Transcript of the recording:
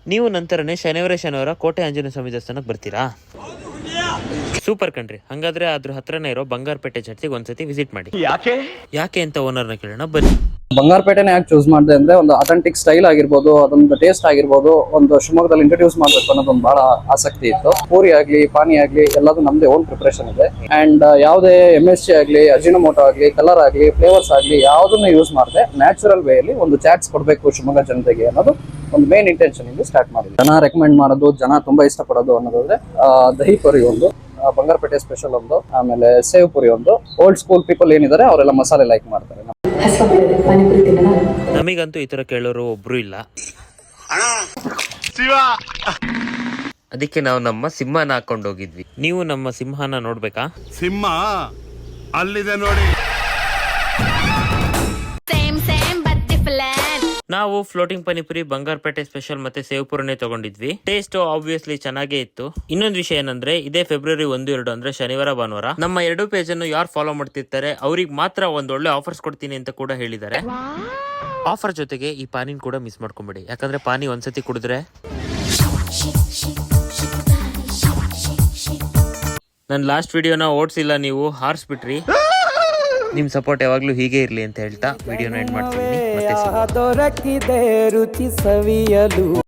ನೀವು ನಂತರನೇ ಶನಿವಾರ ಕೋಟೆ ಆಂಜನೇಯ ಸ್ವಾಮಿ ದೇವಸ್ಥಾನಕ್ಕೆ ಬರ್ತೀರಾ? ಸೂಪರ್ ಕಣ್ರಿ. ಹಂಗಾದ್ರೆ ಅದ್ರ ಹತ್ರನೇ ಇರೋ ಬಂಗಾರಪೇಟೆ ಚರ್ಚಿಗೆ ಒಂದ್ಸತಿ ವಿಸಿಟ್ ಮಾಡಿ. ಯಾಕೆ ಅಂತ ಓನರ್ನ ಕೇಳೋಣ ಬನ್ನಿ. ಬಂಗಾರಪೇಟೆನೇ ಯಾಕೆ ಚೂಸ್ ಮಾಡಿದೆ ಅಂದ್ರೆ, ಒಂದು ಅಥೆಂಟಿಕ್ ಸ್ಟೈಲ್ ಆಗಿರ್ಬೋದು, ಅದೊಂದು ಟೇಸ್ಟ್ ಆಗಿರ್ಬೋದು, ಒಂದು ಶಿವಮೊಗ್ಗದಲ್ಲಿ ಇಂಟ್ರೊಡ್ಯೂಸ್ ಮಾಡ್ಬೇಕು ಅನ್ನೋದೊಂದು ಬಹಳ ಆಸಕ್ತಿ ಇತ್ತು. ಪೂರಿ ಆಗ್ಲಿ, ಪಾನಿ ಆಗ್ಲಿ, ಎಲ್ಲದೂ ನಮ್ದೇ ಓನ್ ಪ್ರಿಪರೇಷನ್ ಇದೆ. ಅಂಡ್ ಯಾವುದೇ MSG ಆಗ್ಲಿ, ಅಜಿನೋಮೋಟೋ ಆಗ್ಲಿ, ಕಲರ್ ಆಗ್ಲಿ, ಫ್ಲೇವರ್ಸ್ ಆಗ್ಲಿ, ಯಾವುದನ್ನು ಯೂಸ್ ಮಾಡದೆ ನ್ಯಾಚುರಲ್ ವೇಯಲ್ಲಿ ಒಂದು ಚಾಟ್ಸ್ ಕೊಡಬೇಕು ಶಿವಮೊಗ್ಗ ಜನತೆಗೆ ಅನ್ನೋದು ಒಂದು ಮೇನ್ ಇಂಟೆನ್ಷನ್ ಇಂದ ಸ್ಟಾರ್ಟ್ ಮಾಡಿದ್ವಿ. ಜನ ರೆಕಮೆಂಡ್ ಮಾಡೋದು, ಜನ ತುಂಬಾ ಇಷ್ಟಪಡೋದು ಅನ್ನೋದಾದ್ರೆ ದಹಿ ಪುರಿ ಒಂದು, ಬಂಗಾರಪೇಟೆ ಸ್ಪೆಷಲ್ ಒಂದು, ಆಮೇಲೆ ಸೇವ್ ಪುರಿ ಒಂದು. ಓಲ್ಡ್ ಸ್ಕೂಲ್ ಪೀಪಲ್ ಏನಿದ್ದಾರೆ ಅವರೆಲ್ಲ ಮಸಾಲೆ ಲೈಕ್ ಮಾಡ್ತಾರೆ. ನಮಗಂತೂ ಈ ತರ ಕೇಳೋರು ಒಬ್ರು ಇಲ್ಲ. ಅದಕ್ಕೆ ನಾವು ನಮ್ಮ ಸಿಂಹನ ಹಾಕೊಂಡು ಹೋಗಿದ್ವಿ. ನೀವು ನಮ್ಮ ಸಿಂಹನ ನೋಡ್ಬೇಕಾ? ಸಿಂಹ ಅಲ್ಲಿದೆ ನೋಡಿ. ನಾವು ಫ್ಲೋಟಿಂಗ್ ಪಾನಿಪುರಿ, ಬಂಗಾರಪೇಟೆ ಸ್ಪೆಷಲ್ ಮತ್ತೆ ಸೇವ್ ಪುರಿನೇ ತಗೊಂಡಿದ್ವಿ. ಟೇಸ್ಟ್ ಆಬ್ವಿಯಸ್ಲಿ ಚೆನ್ನಾಗೇ ಇತ್ತು. ಇನ್ನೊಂದು ವಿಷಯ ಏನಂದ್ರೆ, ಇದೇ ಫೆಬ್ರವರಿ 1-2 ಅಂದ್ರೆ ಶನಿವಾರ ಭಾನುವಾರ ನಮ್ಮ 2 ಪೇಜ್ ಅನ್ನು ಯಾರು ಫಾಲೋ ಮಾಡ್ತಿರ್ತಾರೆ ಅವ್ರಿಗೆ ಮಾತ್ರ ಒಂದೊಳ್ಳೆ ಆಫರ್ಸ್ ಕೊಡ್ತೀನಿ ಅಂತ ಕೂಡ ಹೇಳಿದ್ದಾರೆ. ಆಫರ್ ಜೊತೆಗೆ ಈ ಪಾನಿನ ಕೂಡ ಮಿಸ್ ಮಾಡ್ಕೊಂಬೇಡಿ. ಯಾಕಂದ್ರೆ ಪಾನಿ ಒಂದ್ಸತಿ ಕುಡಿದ್ರೆ ನನ್ನ ಲಾಸ್ಟ್ ವಿಡಿಯೋನ ಓಡಿಸಿಲ್ಲ, ನೀವು ಹಾರಿಸ್ಬಿಟ್ರಿ. ನಿಮ್ ಸಪೋರ್ಟ್ ಯಾವಾಗ್ಲೂ ಹೀಗೆ ಇರ್ಲಿ ಅಂತ ಹೇಳ್ತಾ ವಿಡಿಯೋನ ಎಂಡ್ ಮಾಡ್ತೀನಿ. ಮತ್ತೆ